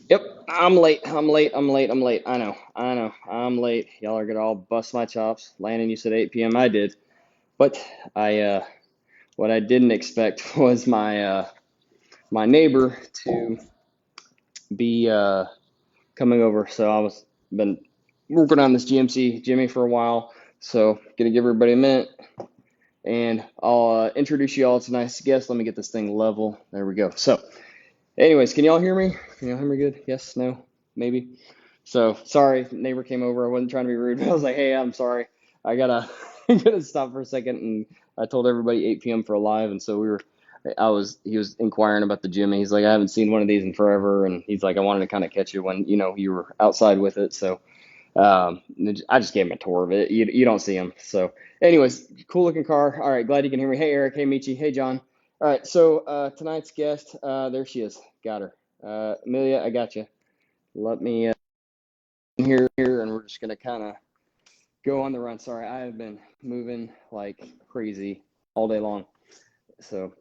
Yep, I'm late. I'm late. I'm late. I'm late. I know. I know. I'm late. Y'all are gonna all bust my chops. Landon, you said 8 p.m. I did, but I what I didn't expect was my neighbor to be coming over. So I was been working on this GMC Jimmy for a while. So gonna give everybody a minute, and I'll introduce you all to tonight's guest. Let me get this thing level. There we go. So, anyways, can y'all hear me? Can y'all hear me good? Yes, no, maybe. So sorry, neighbor came over. I wasn't trying to be rude. I was like, hey, I'm sorry. I gotta I gotta stop for a second, and I told everybody 8 p.m. for a live, and so he was inquiring about the gym, and he's like, I haven't seen one of these in forever, and he's like, I wanted to kind of catch you when you were outside with it, so I just gave him a tour of it. You don't see him, so anyways, cool looking car. All right, glad you can hear me. Hey Eric, hey Michi, hey John. All right, so tonight's guest, there she is, got her. Amelia, I got you. Let me here, and we're just gonna kind of go on the run. Sorry, I have been moving like crazy all day long. So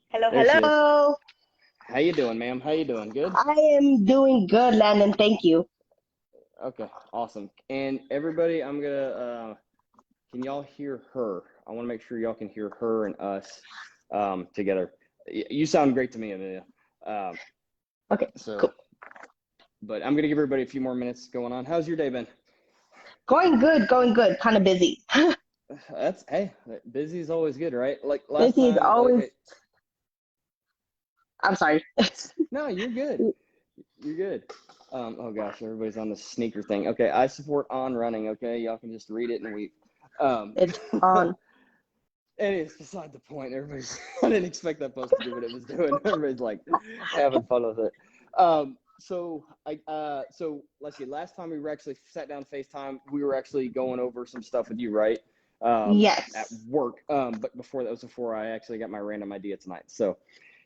Hello, there she is. hello. How you doing, ma'am? How you doing? Good? I am doing good, Landon. Thank you. Okay, awesome. And everybody, I'm gonna can y'all hear her? I want to make sure y'all can hear her and us together. You sound great to me, Amelia. Um, Okay, so, cool. but I'm gonna give everybody a few more minutes going on. How's your day been? Going good, going good. Kind of busy. That's hey, busy is always good, right? Like last Busy is time, always. I'm sorry. no, you're good. You're good. Oh gosh, everybody's on the sneaker thing. Okay, I support on running. Okay, y'all can just read it and weep. Um, It's on. and it's beside the point. Everybody's. I didn't expect that post to do what it was doing. Everybody's like having fun with it. So let's see. Last time we were actually sat down FaceTime, we were actually going over some stuff with you, right? At Yes. work. But before that was before I actually got my random idea tonight. So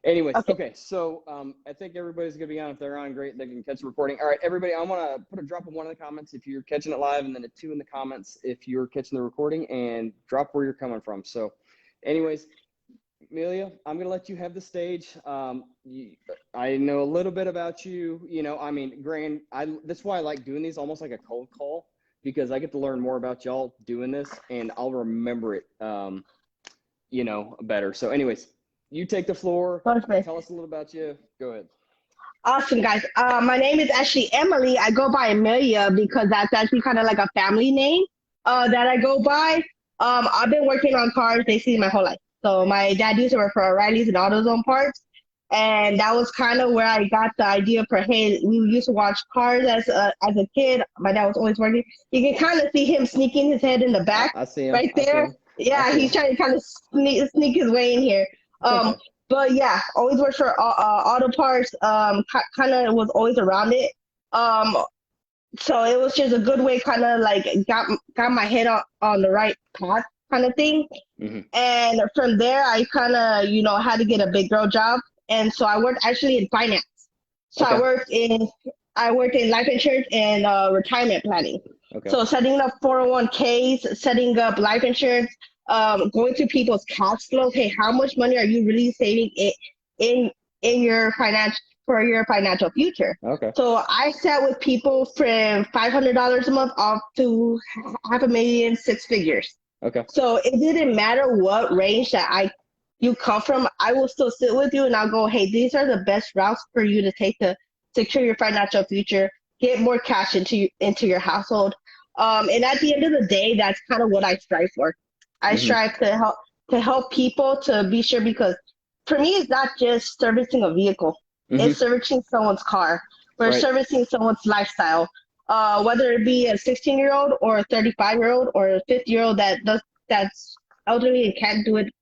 anyways, Okay. okay, so I think everybody's gonna be on. If they're on, great, they can catch the recording. All right, everybody, I want to put a drop of one in the comments if you're catching it live, and then a two in the comments if you're catching the recording, and drop where you're coming from. So, anyways, Amelia, I'm gonna let you have the stage. I know a little bit about you. I mean, that's why I like doing these, almost like a cold call, because I get to learn more about y'all doing this, and I'll remember it. Better. So, anyways, you take the floor. Perfect. Tell us a little about you. Go ahead. Awesome, guys. My name is actually Emily. I go by Amelia because that's actually kind of like a family name that I go by. I've been working on cars basically my whole life. So my dad used to work for O'Reilly's and AutoZone parts, and that was kind of where I got the idea for, hey, we used to watch cars as a kid. My dad was always working. You can kind of see him sneaking his head in the back I see him. right I see there. him. I Yeah, see he's him. trying to kind of sneak his way in here. Um, but yeah, always worked for auto parts. Kind of was always around it. Um, so it was just a good way, kind of like got my head on the right path, kind of thing. Hmm. And from there, I kind of had to get a big girl job, and so I worked actually in finance. So Okay. I worked in life insurance and retirement planning. Okay. So setting up 401ks, setting up life insurance, going through people's cash flow. Hey, how much money are you really saving in in your financial for your financial future? Okay. So I sat with people from $500 a month up to half a million, six figures. Okay. So it didn't matter what range that you come from, I will still sit with you and I'll go, hey, these are the best routes for you to take to secure your financial future, get more cash into your household. And at the end of the day, that's kind of what I strive for. I Hmm. strive to help people to be sure, because for me it's not just servicing a vehicle. It's Hmm. servicing someone's car. We're Right. servicing someone's lifestyle. Whether it be a 16-year-old or a 35-year-old or a 50-year-old that's elderly and can't do it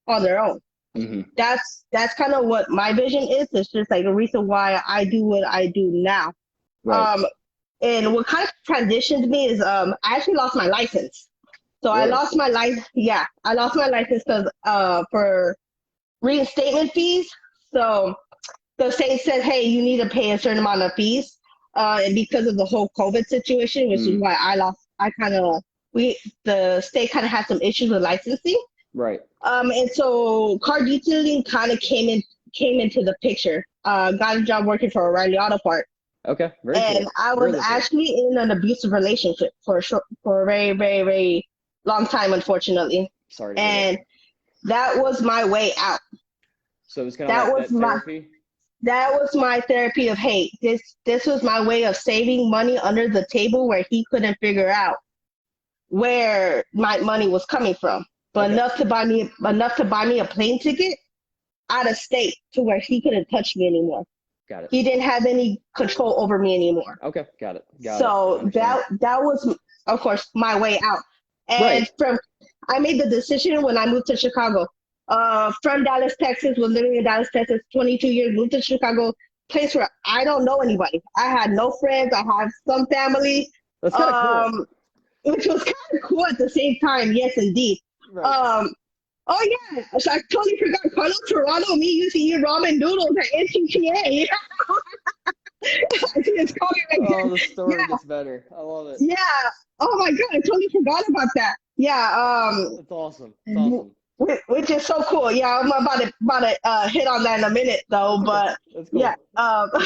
on their own. Hmm. That's kind of what my vision is. It's just like a reason why I do what I do now. Right. Um, and what kind of transitioned me is I actually lost my license. So I Really. lost my license. Yeah, I lost my license because for reinstatement fees. So the state said, hey, you need to pay a certain amount of fees. And because of the whole COVID situation, which is Mm. why the state kind of had some issues with licensing. Right. And so car detailing kind of came into the picture. got a job working for O'Reilly Auto Parts. Okay, very And cool. I was Really cool. actually in an abusive relationship for a very, very, very long time, unfortunately. Sorry to hear that. And that was my way out. So it was kind of That like was that my therapy. that was my therapy of hate. This was my way of saving money under the table where he couldn't figure out where my money was coming from, but Okay, enough to buy me a plane ticket out of state to where he couldn't touch me anymore. got it. He didn't have any control over me anymore. Okay, got it. Got it. I So understand. that was, of course, my way out. Right. And I made the decision when I moved to Chicago. From Dallas, Texas, was living in Dallas, Texas, 22 years, moved to Chicago, place where I don't know anybody. I had no friends. I have some family, That's kind of cool. um, which was kind of cool at the same time. Yes, indeed. Right. Um, oh yeah, so I totally forgot. Carlos Toronto, me used to eat ramen noodles at NTTA. It's coming Oh, again. the story Yeah, gets better. I love it. yeah. Oh my god, I totally forgot about that. Yeah, That's awesome. It's awesome. which is so cool. Yeah, I'm about to hit on that in a minute though. That's okay. But That's yeah, cool.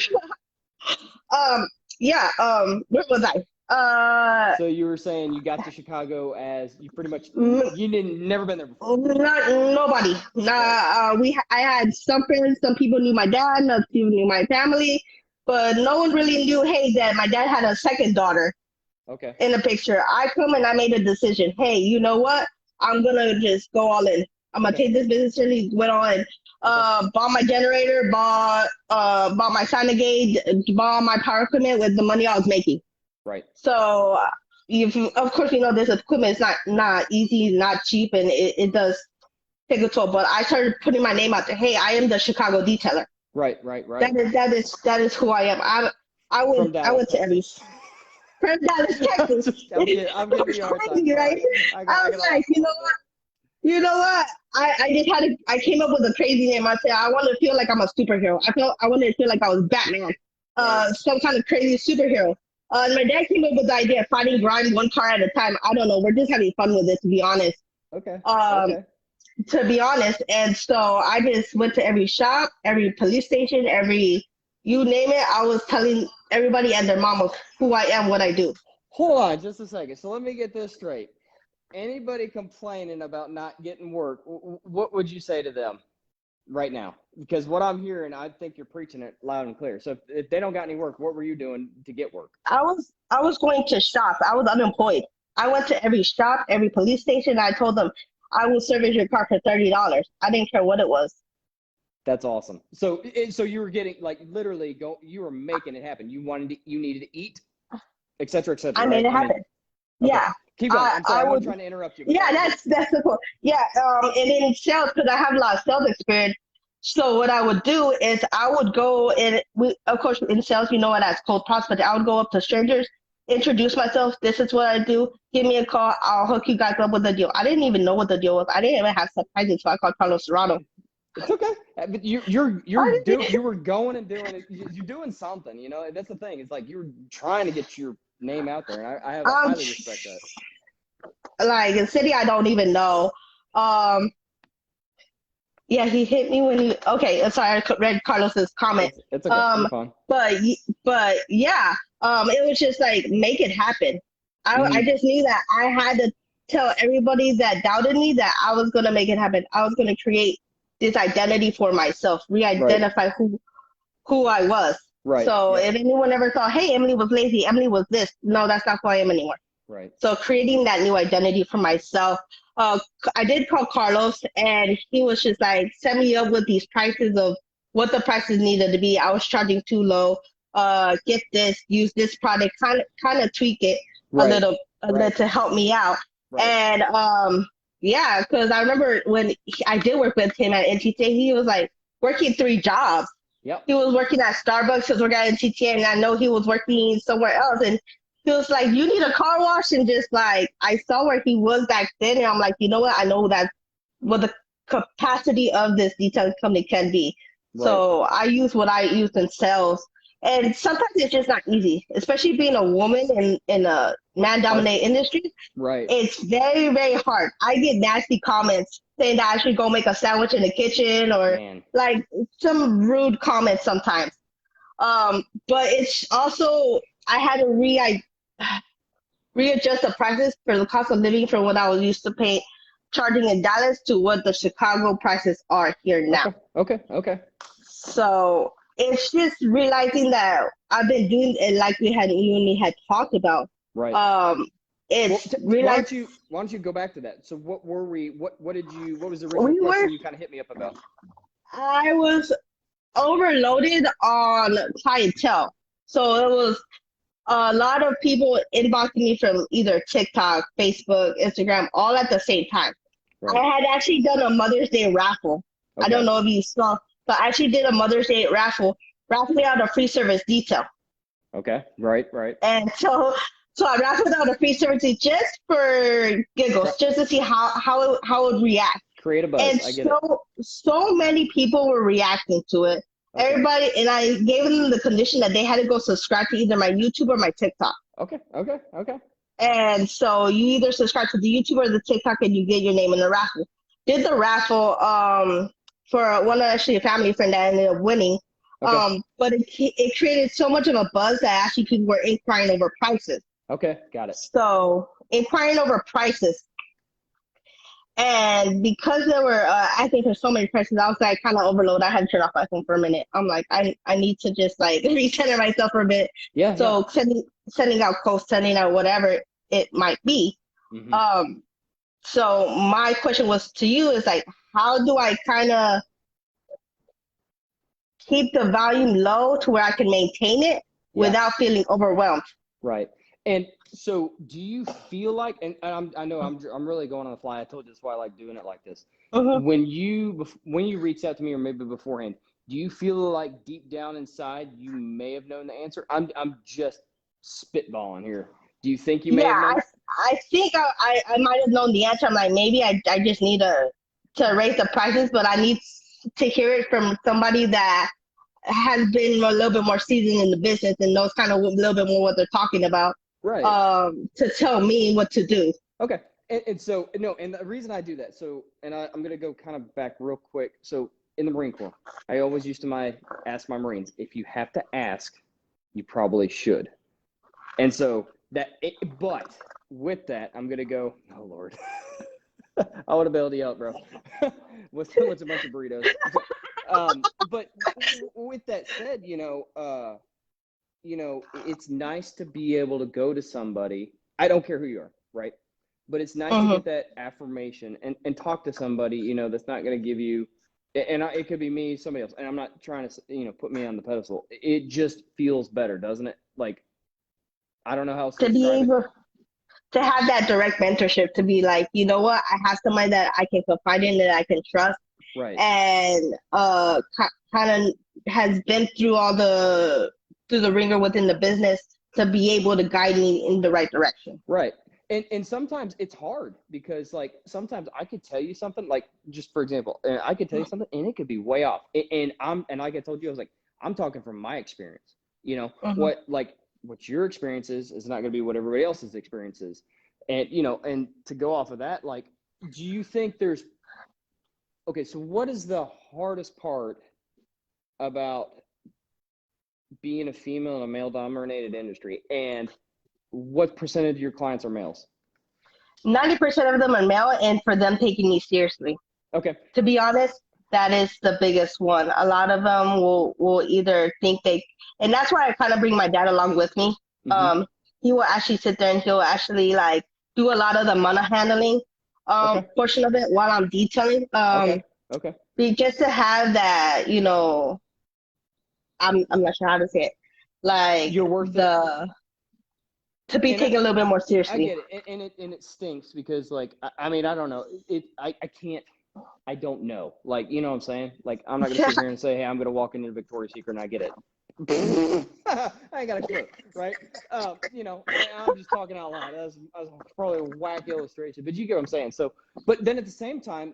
um, yeah. Where was I? So you were saying you got to Chicago as you pretty much N- you didn't never been there before. Not nobody. Right. I had some friends. Some people knew my dad. Some people knew my family, but no one really knew. Hey, that my dad had a second daughter Okay. in the picture. I come and I made a decision. Hey, you know what? I'm gonna just go all in. I'm gonna Okay. take this business journey. Went all in. Okay. Bought my generator. Bought my Synagate. Bought my power equipment with the money I was making. Right. So, of course, this equipment is not easy, not cheap, and it does take a toll. But I started putting my name out there. Hey, I am the Chicago detailer. Right. Right. Right. That is who I am. From I Dallas, went to every Texas. from Dallas, Texas. I'm giving you a hard time. Crazy, right? Sorry. I I was gotta like, laugh a little bit. you know what? I came up with a crazy name. I said I want to feel like I'm a superhero. I wanted to feel like I was Batman, Right. some kind of crazy superhero. And my dad came up with the idea of fighting crime one car at a time. I don't know. We're just having fun with it, to be honest. Okay. Um, Okay. and so I just went to every shop, every police station, every you name it. I was telling everybody and their mama who I am, what I do. Hold on just a second. So let me get this straight. Anybody complaining about not getting work, what would you say to them right now? Because what I'm hearing, I think you're preaching it loud and clear. So if they don't got any work, what were you doing to get work? I was going to shops. I was unemployed. I went to every shop, every police station. I told them I will service your car for $30. I didn't care what it was. That's awesome. So you were getting like literally you were making it happen. You needed to eat, et cetera, I made right? it I mean, happen. okay. Yeah. Keep going. I I'm sorry. I I wasn't would. trying to interrupt you, but Yeah, go ahead. that's the cool. Yeah. And in sales, because I have a lot of sales experience. So what I would do is I would go and of course in sales, you know what that's cold prospect. I would go up to strangers, introduce myself. This is what I do. Give me a call. I'll hook you guys up with the deal. I didn't even know what the deal was. I didn't even have surprises, so I called Carlos Serrano. It's okay. But you were going and doing it. You're doing something. That's the thing. It's like you're trying to get your name out there, and I Um, highly respect that. like in city, I don't even know. Um, yeah, he hit me when he. Okay, sorry, I read Carlos's comment. It's okay. You're Um, fine. but yeah, it was just like make it happen. I Hmm. just knew that I had to tell everybody that doubted me that I was gonna make it happen. I was gonna create this identity for myself, Right. re-identify who I was. Right. So Yep. if anyone ever thought, hey, Emily was lazy, Emily was this, no, that's not who I am anymore. Right. So creating that new identity for myself. Uh, I did call Carlos, and he was just like, set me up with these prices of what the prices needed to be. I was charging too low. Get this, use this product, kind of tweak it Right. a little Right. to help me out. Right. And yeah, because I remember when I did work with him at NTT, he was like working 3 jobs. Yep. He was working at Starbucks, he was working at NTT, and I know he was working somewhere else. And he was like, you need a car wash? And just like, I saw where he was back then. And I'm like, you know what? I know that what the capacity of this detailing company can be. Right. So I use what I use in sales. And sometimes it's just not easy, especially being a woman in a Oh, man-dominated industry. right. It's very, very hard. I get nasty comments saying that I should go make a sandwich in the kitchen or Man. like some rude comments sometimes. But it's also I had to readjust the prices for the cost of living from what I was used to pay charging in Dallas to what the Chicago prices are here now. Okay. Okay. Okay. So it's just realizing that I've been doing it like you and me had talked about. Right. Um, Well, it's why realize don't you go back to that? So what were we? What was the original we were question you kind of hit me up about? I was overloaded on clientele. So it was a lot of people inboxing me from either TikTok, Facebook, Instagram, all at the same time. I Right. had actually done a Mother's Day raffle. I don't Okay. know if you saw, but I actually did a Mother's Day raffle, raffling out a free service detail. Okay. Right. Right. And so I raffled out a free service just for Try, giggles, just to see how it would react. create a buzz. And I get it. so many people were reacting to it. Okay. Everybody, and I gave them the condition that they had to go subscribe to either my YouTube or my TikTok. Okay. Okay. Okay. And so you either subscribe to the YouTube or the TikTok, and you get your name in the raffle. Did the raffle for one actually a family friend that ended up winning. Okay. But it created so much of a buzz that actually people were inquiring over prices. Okay. Got it. So inquiring over prices, and because they were asking for so many prices, I was like kind of overloaded. I had to turn off my phone for a minute. I'm like, I need to just like recenter myself for a bit. Yeah. Yeah. So sending out quotes, sending out whatever it might be. Mm-hmm. Um, so my question was to you is like, how do I kind of keep the volume low to where I can maintain it Yeah. without feeling overwhelmed? Right. And so, do you feel like, and I know I'm really going on the fly. I told you that's why I like doing it like this. Mm-hmm. When you reached out to me, or maybe beforehand, do you feel like deep down inside you may have known the answer? I'm just spitballing here. Do you think you may Yeah, have known? I think I might have known the answer. I'm like, maybe I just need to raise the prices, but I need to hear it from somebody that has been a little bit more seasoned in the business and knows kind of a little bit more what they're talking about, Right. to tell me what to do. Okay. And so, no, and the reason I do that, so, and I'm going to go kind of back real quick. So, in the Marine Corps, I always used to ask my Marines, if you have to ask, you probably should. And so, but with that, I'm going to go, oh, Lord. I want to bail you out, bro. What's a bunch of burritos? But with that said, it's nice to be able to go to somebody. I don't care who you are, right? But it's nice to Mm-hmm. get that affirmation and talk to somebody, that's not going to give you, it could be me, somebody else. And I'm not trying to, put me on the pedestal. It just feels better, doesn't it? Like, I don't know how else to To be describe it. able to have that direct mentorship, to be like, you know what, I have somebody that I can confide in, that I can trust, Right. and kind of has been through the ringer within the business to be able to guide me in the right direction. Right. And sometimes it's hard because like sometimes I could tell you something, like just for example, I could tell you something and it could be way off. And like I told you, I was like, I'm talking from my experience. Mm-hmm. What your experience is not going to be what everybody else's experience is. And and to go off of that, like, do you think okay, so what is the hardest part about being a female in a male dominated industry, and what percentage of your clients are males? 90% of them are male, and for them taking me seriously. Okay. To be honest, that is the biggest one. A lot of them will either think and that's why I kind of bring my dad along with me. Mm-hmm. He will actually sit there and he'll actually like do a lot of the money handling Okay. portion of it while I'm detailing. Okay. Okay. Just to have that, I'm not sure how to say it, like You're worth to be and taken a little bit more I seriously. get it, and it stinks because like I mean I don't know I can't, I don't know, like, you know what I'm saying, like I'm not gonna sit here and say, hey, I'm gonna walk into Victoria's Secret and I get it. I ain't got a clue, right? I'm just talking out loud. That's probably a whack illustration, but you get what I'm saying. So, but then at the same time,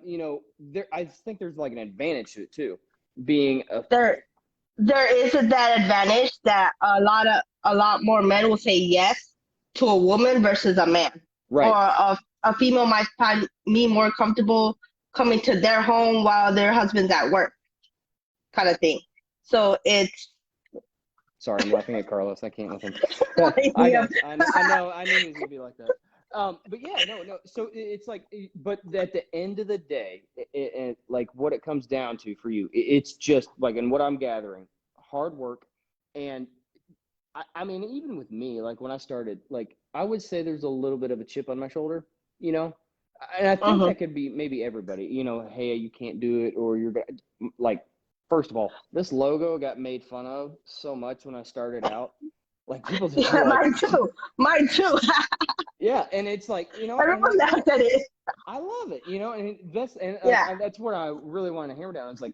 I think there's like an advantage to it too, being a There there is that advantage that a lot more men will say yes to a woman versus a man, or Right. a female might find me more comfortable coming to their home while their husband's at work, kind of thing. So it's Sorry, I'm laughing at Carlos. I can't with him. I yeah. got you. I knew he was gonna be like that. But yeah, no. So it's like, but at the end of the day, like what it comes down to for you, it's just like, and what I'm gathering, hard work, and I mean, even with me, like when I started, like I would say there's a little bit of a chip on my shoulder, you know, and I think Mhm. that could be maybe everybody, hey, you can't do it, or you're gonna like. First of all, this logo got made fun of so much when I started out. Like people just Yeah, were like, mine too. Mine too. yeah, and it's like, I'm Everyone like, laughs no, at it. I love it, and Yeah. that's what I really want to hammer down. It's like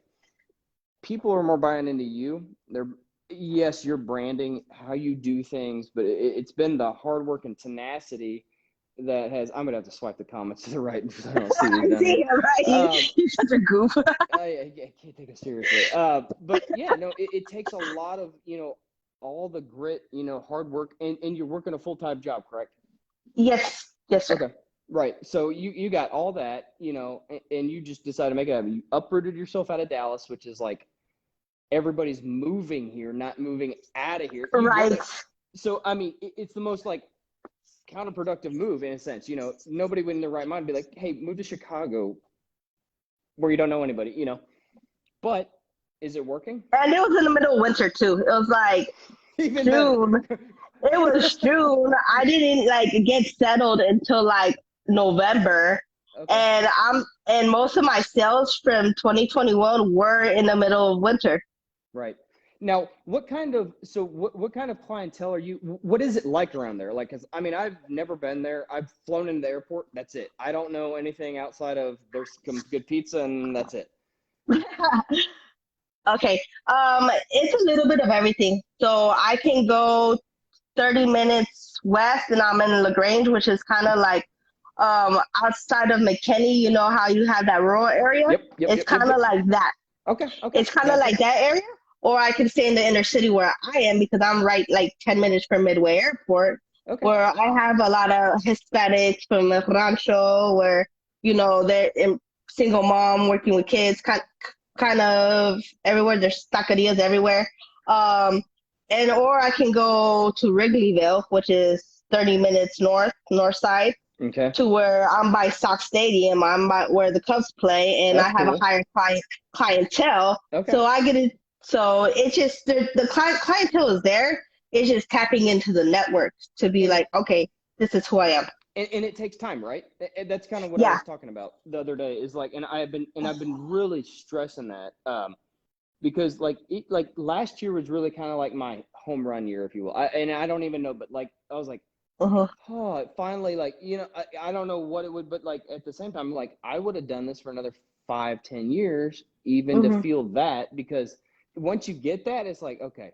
people are more buying into you. They're yes, your branding, how you do things, but it's been the hard work and tenacity that has. I'm gonna have to swipe the comments to the right because I don't see these I down here. see it, right? Um, You're such a goof. I can't take it seriously. But yeah, no, it takes a lot of all the grit, hard work, and you're working a full-time job, correct? Yes. Yes, sir. Okay. Right. So you got all that, and you just decided to make it happen. You uprooted yourself out of Dallas, which is like everybody's moving here, not moving out of here. You get Right. it. So I mean, it's the most like counterproductive move in a sense. Nobody in their right mind would be like, "Hey, move to Chicago where you don't know anybody," But is it working? And it was in the middle of winter too. It was like Even better. June. It was June. I didn't like get settled until like November. Okay. And most of my sales from 2021 were in the middle of winter. Right. Now, what kind of clientele are you? What is it like around there? Like, 'cause I mean, I've never been there. I've flown into the airport. That's it. I don't know anything outside of there's some good pizza and that's it. Okay. It's a little bit of everything. So I can go 30 minutes west and I'm in LaGrange, which is kind of like outside of McKinney. You know how you have that rural area? Yep. Yep. It's Yep. Yep. kind of Yep. like that. Okay. Okay. It's kind of Gotcha. like that area. Or I can stay in the inner city where I am because I'm right like 10 minutes from Midway Airport, Okay. where I have a lot of Hispanics from the Rancho, where, they're in single mom working with kids, kind of everywhere. There's taquerias everywhere. Um, or I can go to Wrigleyville, which is 30 minutes north side, Okay. to where I'm by Sox Stadium. I'm by where the Cubs play, and I That's have a cool. higher clientele. Okay. So I get it. So it's just the clientele is there. It's just tapping into the network to be And like, okay, this is who I am. and it takes time, right? And that's kind of what I Yeah. was talking about the other day. Is like, and I've been really stressing that. Because like last year was really kind of like my home run year, if you will. And I don't even know, but like I was like, Uh-huh. oh, finally, like I don't know what it would, but like at the same time, like I would have done this for another 5, 10 years, even to Hmm. feel that because once you get that, it's like okay,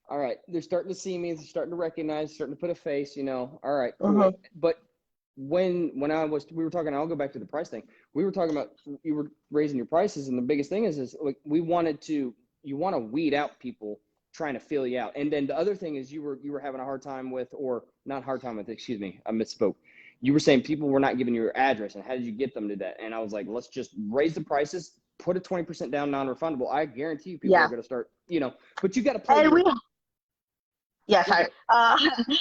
all right, they're starting to see me, they're starting to recognize, starting to put a face, all right, cool. Uh-huh. But when we were talking, I'll go back to the price thing. We were talking about you were raising your prices, and the biggest thing is like you want to weed out people trying to fill you out. And then the other thing is you were having a hard time with, or not hard time with, excuse me, I misspoke. You were saying people were not giving you your address, and how did you get them to that? And I was like, let's just raise the prices, put a 20% down non-refundable. I guarantee you people are Yeah. going to start, but you got to play And your, yeah, you're sorry. good.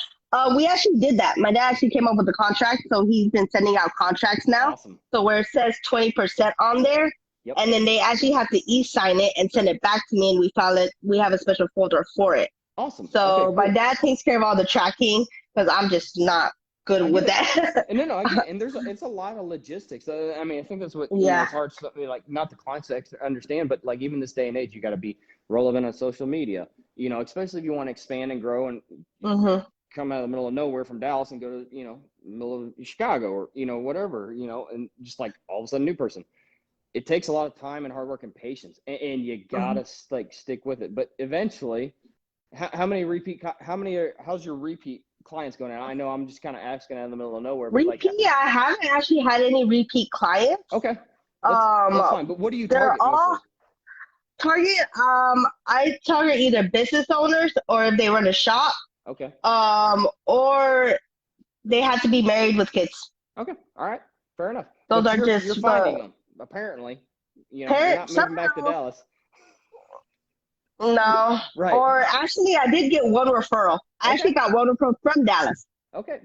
We actually did that. My dad actually came up with a contract, so he's been sending out contracts now. Awesome. So where it says 20% on there, Yep. and then they actually have to e-sign it and send it back to me, and we file it. We have a special folder for it. Awesome. Okay, So my cool. dad takes care of all the tracking because I'm just not I good get with it. that. And no, I get it. And it's a lot of logistics. I mean, I think that's what, Yeah. it's hard, like not the clients to understand, but like even this day and age, you got to be relevant on social media, especially if you want to expand and grow and Mhm. come out of the middle of nowhere from Dallas and go to, middle of Chicago or, whatever, and just like all of a sudden new person. It takes a lot of time and hard work and patience, and you Mhm. gotta like stick with it. But eventually, how's your repeat clients going on? I know I'm just kind of asking out in the middle of nowhere, but like, Repeat. I haven't actually had any repeat clients. okay, that's Um, fine. But what do you they're target all mostly? Target, I target either business owners or if they run a shop, Okay. or they have to be married with kids. Okay. All right. Fair enough. Those But are you're just finding the them apparently. You're parent. not moving back to Somehow, Dallas. no. Right. Or actually, I did get one referral. I Okay. actually got one referral from Dallas. Okay.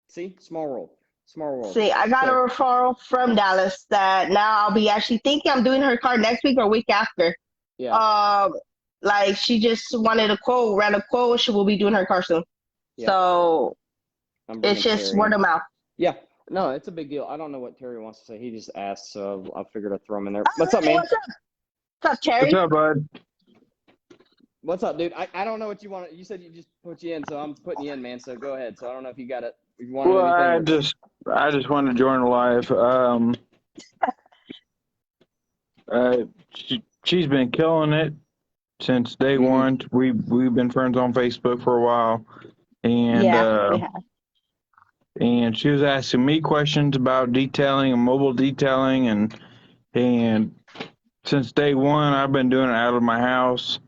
See, small world. Small world. See, I got a So referral from Dallas that now I'll be actually thinking I'm doing her car next week or week after. yeah. Um, like she just wanted a quote, ran a quote. She will be doing her car soon. Yeah. So I'm it's bringing just Terry word in. of mouth. Yeah. No, it's a big deal. I don't know what Terry wants to say. He just asked, so I figured I'd throw him in there. Oh, What's up, hey, man? what's up, What's Terry? up, bud? What's up, dude? I don't know what you want. You said you just put you in, so I'm putting you in, man. So go ahead. So I don't know if you got it. If you wanted Well, anything I or just I just wanted to join the live. Uh, she's been killing it since day mm-hmm. one. We've been friends on Facebook for a while, and Yeah, we uh, have. and she was asking me questions about detailing and mobile detailing, and since day one, I've been doing it out of my house,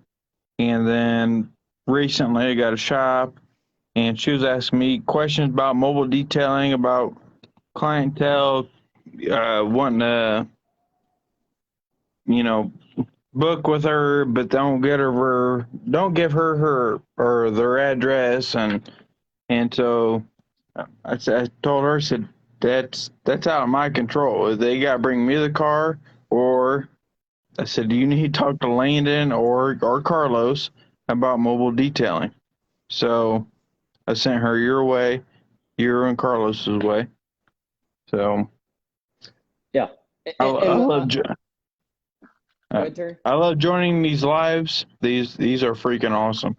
and then recently I got a shop, and she was asking me questions about mobile detailing, about clientele, wanting to, you know, book with her, but don't give her or their address, and so I told her, I said that's out of my control. They got to bring me the car, or I said, do you need to talk to Landon or Carlos about mobile detailing? So I sent her your way, your and Carlos's way. So Yeah. I, And I what? love Go ahead, Terry. I love joining these lives. These are freaking awesome.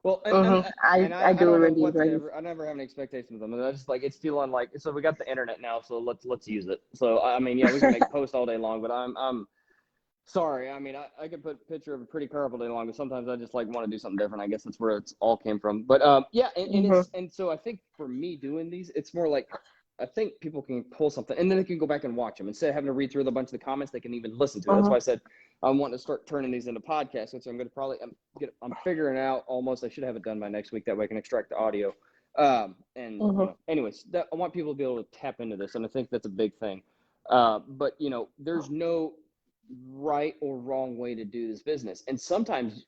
Well, Mm-hmm. I I do don't know already what to agree. ever. I never have an expectation of them. And I just like it's feeling like so we got the internet now, so let's use it. So I mean, yeah, we can make posts all day long, but I'm sorry. I mean, I could put a picture of a pretty car all day long, but sometimes I just like want to do something different. I guess that's where it's all came from. But yeah, Mm-hmm. and so I think for me doing these, it's more like I think people can pull something and then they can go back and watch them instead of having to read through a bunch of the comments. They can even listen to it. That's Mm-hmm. why I said I'm wanting to start turning these into podcasts, which I'm going to probably I'm figuring out almost. I should have it done by next week. That way I can extract the audio. And Mm-hmm. anyways, I want people to be able to tap into this, and I think that's a big thing. But there's no right or wrong way to do this business. And sometimes,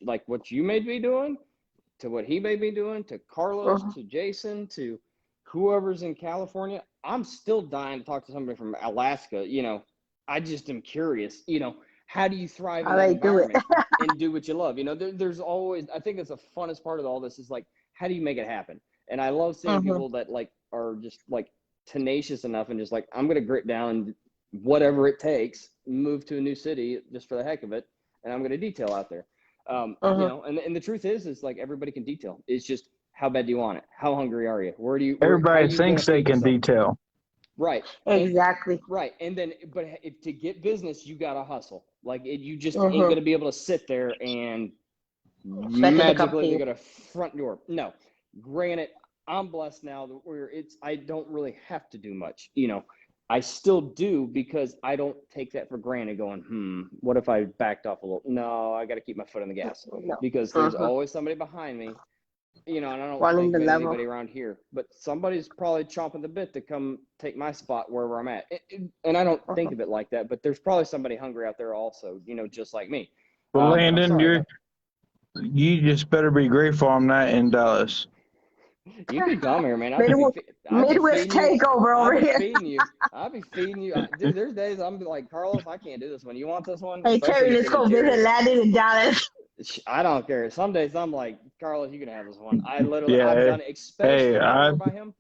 like what you may be doing to what he may be doing to Carlos, Mm-hmm. to Jason, to whoever's in California, I'm still dying to talk to somebody from Alaska. I just am curious, how do you thrive in How that they do it. environment and do what you love? There's always, I think that's the funnest part of all this is like, how do you make it happen? And I love seeing Mm-hmm. people that like are just like tenacious enough and just like, I'm going to grit down and whatever it takes, move to a new city just for the heck of it. And I'm going to detail out there. Mm-hmm. And the truth is like everybody can detail. It's just how bad do you want it? How hungry are you? How are Everybody you going to thinks they feed can yourself? detail. Right. And Exactly. right. And then, but if, to get business, you got to hustle. Like you just ain't Mm-hmm. going to be able to sit there and Expected to come magically to they you. got a front door. No, granted, I'm blessed now that I don't really have to do much. I still do because I don't take that for granted going, what if I backed off a little? No, I got to keep my foot on the gas No. because there's Mm-hmm. always somebody behind me, and I don't Running think the about level. anybody around here, but somebody's probably chomping the bit to come take my spot wherever I'm at. And I don't think Mm-hmm. of it like that, but there's probably somebody hungry out there also, just like me. Well, But I'm Landon, sorry about you just better be grateful I'm not in Dallas. You could come here, man. Midwest, I'd be Midwest feeding you. takeover I'd over be here. feeding you. I'd be feeding you. Dude, there's days I'm like, Carlos, I can't do this one. You want this one? Hey Especially Terry, if it's let's an go visit interior. Landon in Dallas. I don't care. Some days I'm like, Carlos, you can have this one. I've Yeah. done it, Hey, especially when I I work by him.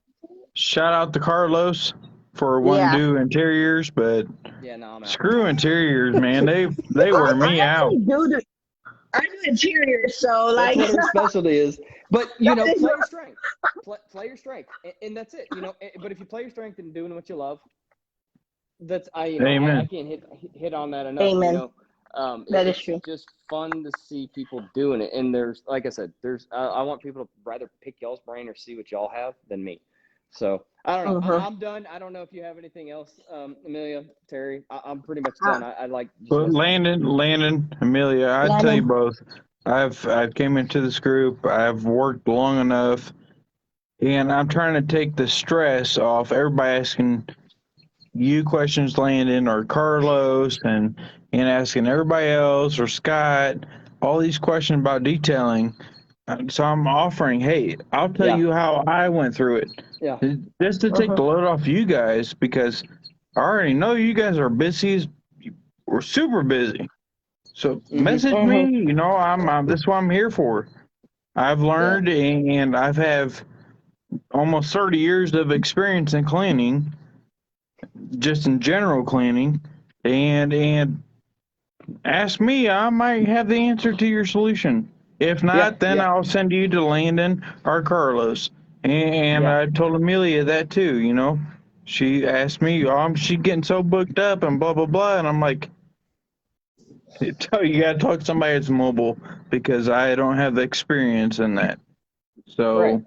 shout out to Carlos for wanting to Yeah. do interiors, but Yeah, no, I'm out. screw interiors, man. They I, wear me I out. actually I do interior, so That's like what her specialty is. But that is play your strength. Play your strength, and that's it. But if you play your strength and doing what you love, that's I Amen. can't hit on that enough. amen. That is It's true. just fun to see people doing it. And there's, like I said, I want people to rather pick y'all's brain or see what y'all have than me. So I don't know. Mhm. I'm done. I don't know if you have anything else, Amelia, Terry. I'm pretty much Uh, done. I like just But listening. Landon, Amelia, I'd tell you Lennon. both. I came into this group. I've worked long enough, and I'm trying to take the stress off everybody asking you questions, Landon, or Carlos, and asking everybody else or Scott all these questions about detailing. So I'm offering, hey, I'll tell Yeah, you how I went through it, yeah, just to take Mhm. the load off you guys because I already know you guys are busy. We're super busy. So hmm, message me. Mhm. I'm this is what I'm here for. I've yeah, learned and I've have almost 30 years of experience in cleaning, just in general cleaning, and ask me. I might have the answer to your solution. If yeah, not, then yeah, I'll send you to Landon or Carlos. And yeah. I told Amelia that too. She asked me, she's getting so booked up and blah blah blah, and I'm like, you gotta talk to somebody that's mobile because I don't have the experience in that. Right. So,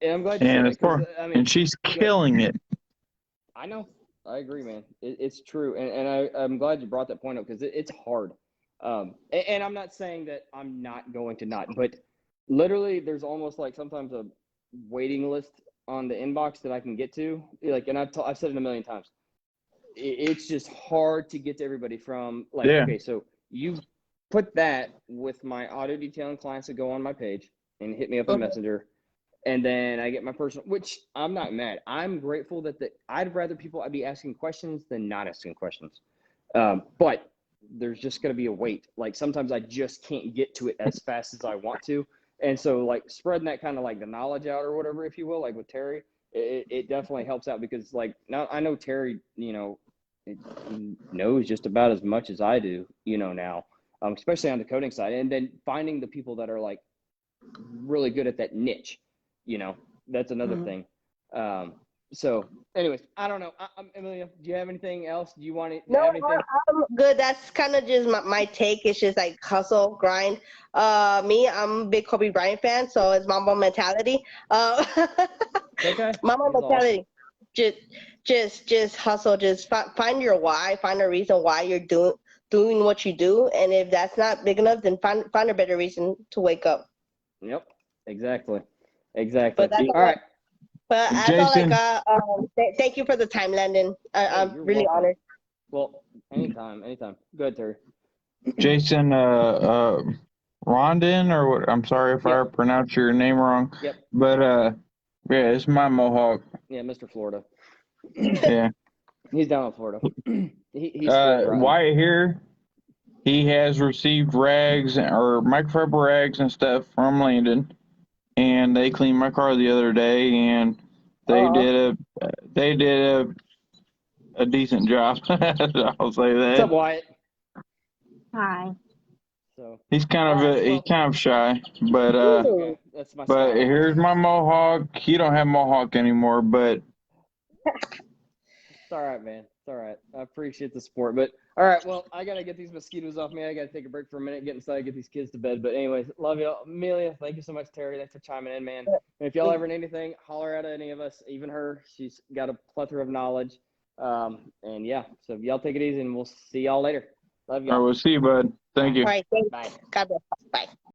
And I'm glad you said and as that because far, I mean, and she's good. killing it. I know. I agree, man. It's true, and I'm glad you brought that point up because it's hard. And I'm not saying that I'm not going to not, but literally, there's almost like sometimes a waiting list on the inbox that I can get to. Like, and I've said it a million times. It's just hard to get to everybody from like, Yeah. okay, so you put that with my auto detailing clients that go on my page and hit me up in Mhm. Messenger and then I get my personal, which I'm not mad. I'm grateful that I'd rather people I'd be asking questions than not asking questions. But there's just going to be a wait. Like sometimes I just can't get to it as fast as I want to. And so like spreading that kind of like the knowledge out or whatever, if you will, like with Terry, it definitely helps out because like now I know Terry, knows just about as much as I do, now, especially on the coding side. And then finding the people that are like really good at that niche, you know, that's another Mhm. thing. Um, so, anyways, I don't know. Amelia, do you have anything else? Do you want to No, have anything? I'm good. That's kind of just my take. It's just like hustle, grind. Me, I'm a big Kobe Bryant fan, so it's Mamba mentality. It's okay. Mamba He's awesome. mentality. Just, just hustle. Just find your why. Find a reason why you're doing what you do. And if that's not big enough, then find a better reason to wake up. Yep. Exactly. But Exactly. that's All all. right. But that's all I Jason, got. Thank you for the time, Landon. Hey, I'm you're really welcome. honored. Well, anytime, anytime. Go ahead, Terry. Jason, Rondon, or what? I'm sorry if I Yep. pronounced your name wrong, Yep. but yeah, it's my Mohawk. Yeah, Mr. Florida. Yeah. He's down in Florida. He's spoiled rotten. Wyatt here, he has received rags or microfiber rags and stuff from Landon, and they cleaned my car the other day, and they Oh, did a decent job. I'll say What's up, that. Wyatt? Hi. So, all right. He's Well, kind of shy, that's ooh. okay. That's my but style. here's my Mohawk. He don't have Mohawk anymore, but It's all right, man. It's all right. I appreciate the support. But all right, well, I gotta get these mosquitoes off me. I gotta take a break for a minute, get inside, get these kids to bed. But anyways, love you, Amelia. Thank you so much, Terry. Thanks for chiming in, man. And if y'all ever need anything, holler at any of us, even her. She's got a plethora of knowledge. And yeah, so y'all take it easy, and we'll see y'all later. Love I y'all. will see you, bud. All Thank right, you. All right. Thanks. bye. God bless. Bye.